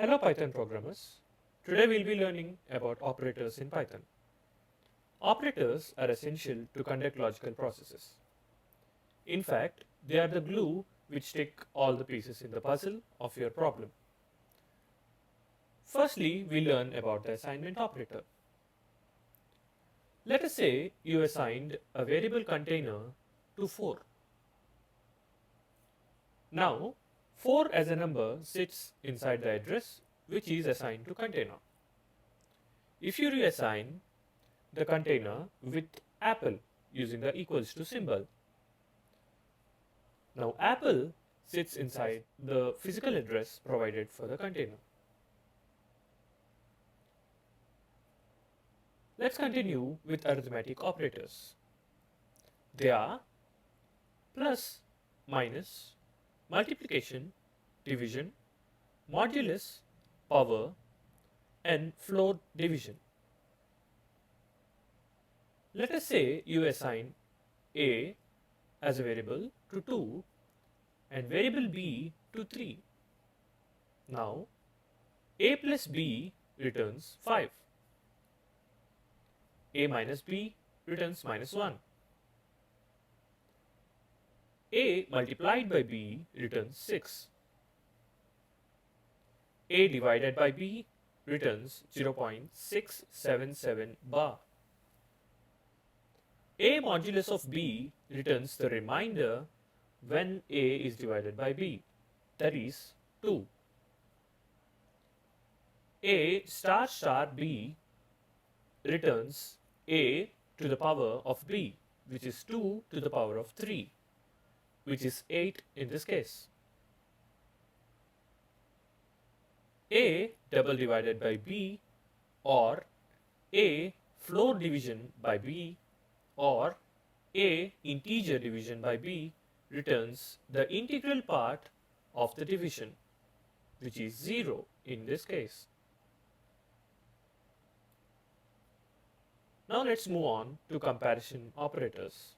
Hello Python programmers. Today we'll be learning about operators in Python. Operators are essential to conduct logical processes. In fact, they are the glue which stick all the pieces in the puzzle of your problem. Firstly, we learn about the assignment operator. Let us say you assigned a variable container to 4. Now, 4 as a number sits inside the address which is assigned to container. If you reassign the container with apple using the equals to symbol. Now apple sits inside the physical address provided for the container. Let's continue with arithmetic operators. They are plus, minus, multiplication, division, modulus, power, and floor division. Let us say you assign a as a variable to 2 and variable b to 3. Now a plus b returns 5. A minus b returns minus 1. A multiplied by b returns 6. A divided by b returns 0.677 bar. A modulus of b returns the remainder when a is divided by b, that is 2. A star star b returns a to the power of b, which is 2 to the power of 3, which is 8 in this case. A double divided by b or a floor division by b or a integer division by b returns the integral part of the division, which is 0 in this case. Now let's move on to comparison operators.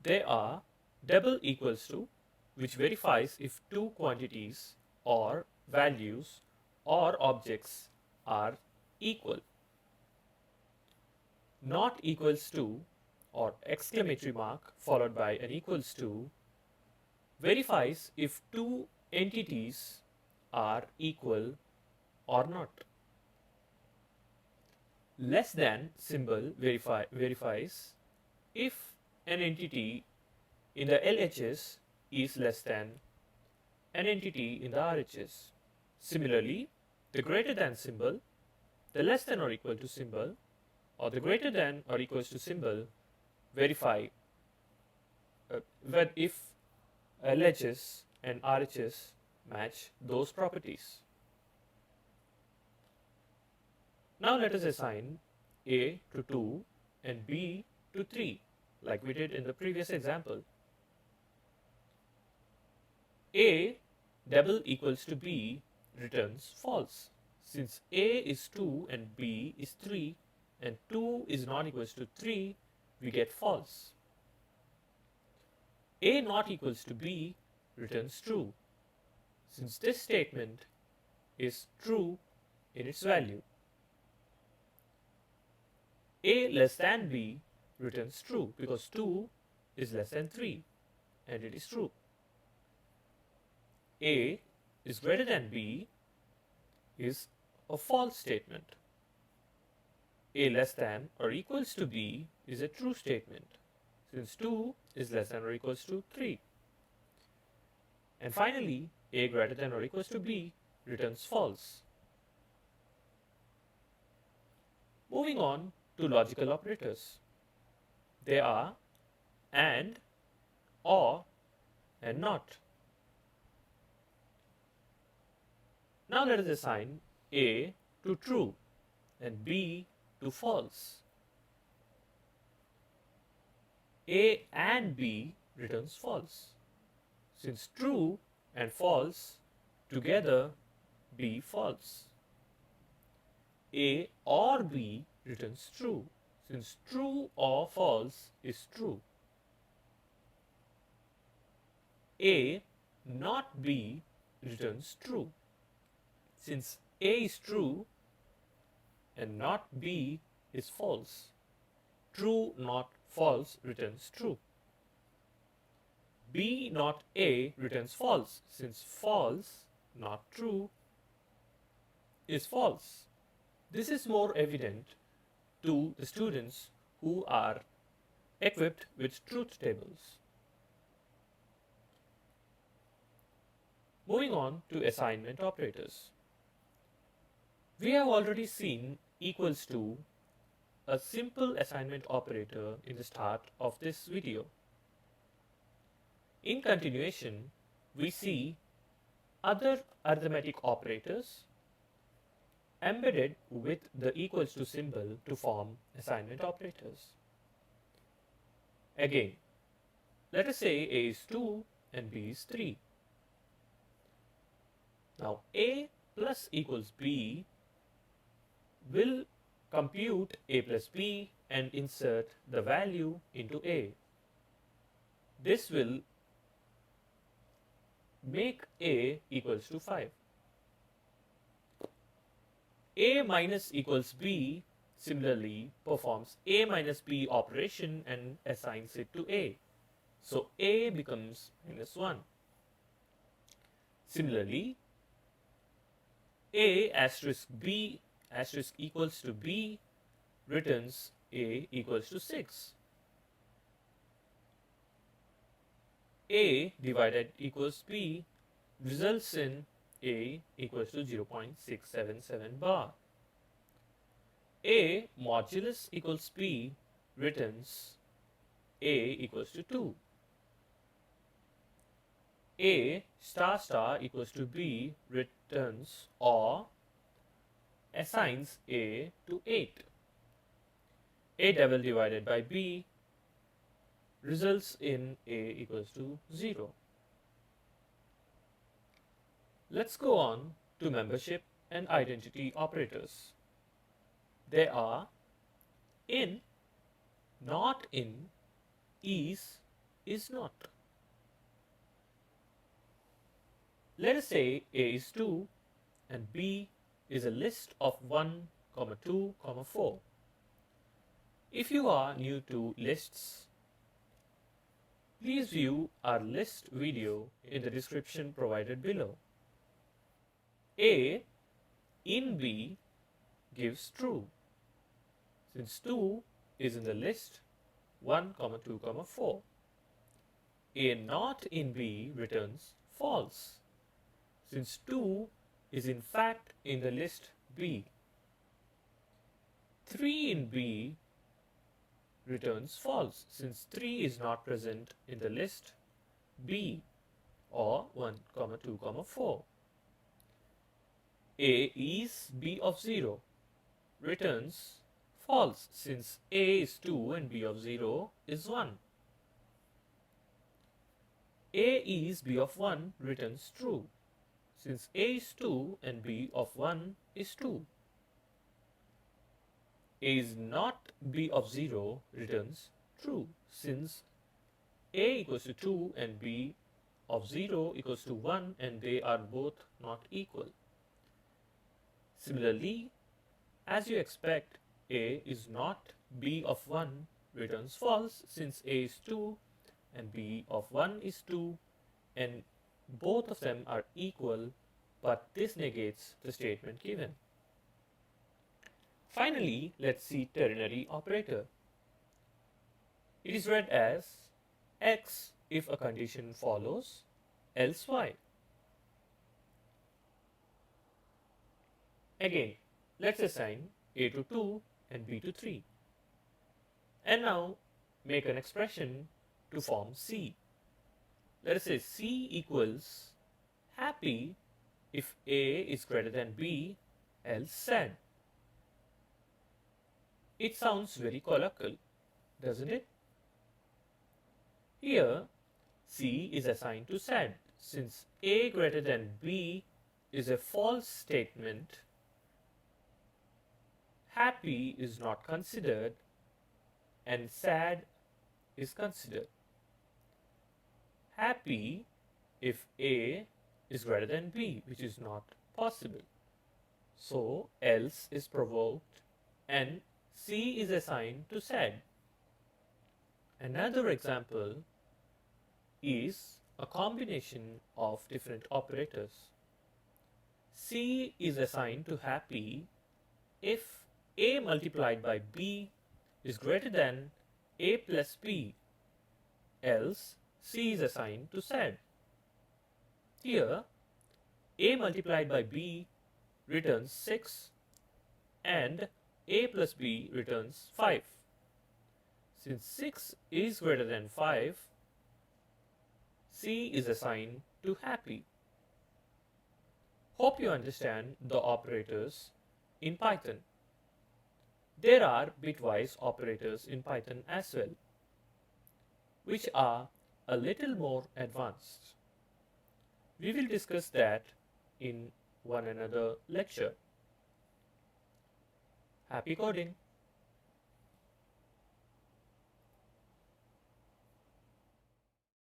They are double equals to, which verifies if two quantities or values or objects are equal. Not equals to or exclamatory mark followed by an equals to verifies if two entities are equal or not. Less than symbol verifies if an entity in the LHS is less than an entity in the RHS. Similarly, the greater than symbol, the less than or equal to symbol, or the greater than or equals to symbol verify if LHS and RHS match those properties. Now let us assign a to 2 and b to 3 like we did in the previous example. A double equals to b returns false. Since a is 2 and b is 3 and 2 is not equals to 3, we get false. A not equals to b returns true, since this statement is true in its value. A less than b returns true because 2 is less than 3 and it is true. A is greater than b is a false statement. A less than or equals to b is a true statement, since 2 is less than or equals to 3. And finally, a greater than or equals to b returns false. Moving on to logical operators. They are and, or, and not. Now let us assign a to true and b to false. A and b returns false, since true and false together be false. A or b returns true, since true or false is true. A not b returns true, since A is true and not B is false. True not false returns true. B not A returns false, since false not true is false. This is more evident to the students who are equipped with truth tables. Moving on to assignment operators. We have already seen equals to, a simple assignment operator, in the start of this video. In continuation, we see other arithmetic operators embedded with the equals to symbol to form assignment operators. Again, let us say A is 2 and B is 3. Now A plus equals B will compute A plus B and insert the value into A. This will make A equals to 5. A minus equals B similarly performs A minus B operation and assigns it to A. So A becomes minus 1. Similarly, A asterisk B asterisk equals to B returns A equals to 6. A divided equals B results in A equals to 0.677 bar. A modulus equals B returns A equals to 2. A star star equals to B returns or assigns A to 8. A double divided by B results in A equals to 0. Let's go on to membership and identity operators. They are in, not in, is not. Let us say A is 2 and B is a list of 1, 2, 4. If you are new to lists, please view our list video in the description provided below. A in B gives true, since 2 is in the list 1, 2, 4. A not in B returns false, since 2 is in fact in the list B. 3 in B returns false, since 3 is not present in the list B or 1, 2, 4. A is B of 0 returns false, since A is 2 and B of 0 is 1. A is B of 1 returns true, since A is 2 and B of 1 is 2. A is not B of 0 returns true, since A equals to 2 and B of 0 equals to 1 and they are both not equal. Similarly, as you expect, A is not B of 1 returns false, since A is 2 and B of 1 is 2 and both of them are equal, but this negates the statement given. Finally, let's see ternary operator. It is read as X if a condition follows, else Y. Again, let's assign A to 2 and B to 3. And now make an expression to form C. Let us say C equals happy if A is greater than B, else sad. It sounds very colloquial, doesn't it? Here, C is assigned to sad, since A greater than B is a false statement. Happy is not considered and sad is considered. Happy if A is greater than B, which is not possible. So else is provoked and C is assigned to said. Another example is a combination of different operators. C is assigned to happy if A multiplied by B is greater than A plus B, else C is assigned to sad. Here, A multiplied by B returns 6 and A plus B returns 5. Since 6 is greater than 5, C is assigned to happy. Hope you understand the operators in Python. There are bitwise operators in Python as well, which are a little more advanced. We will discuss that in one another lecture. Happy coding!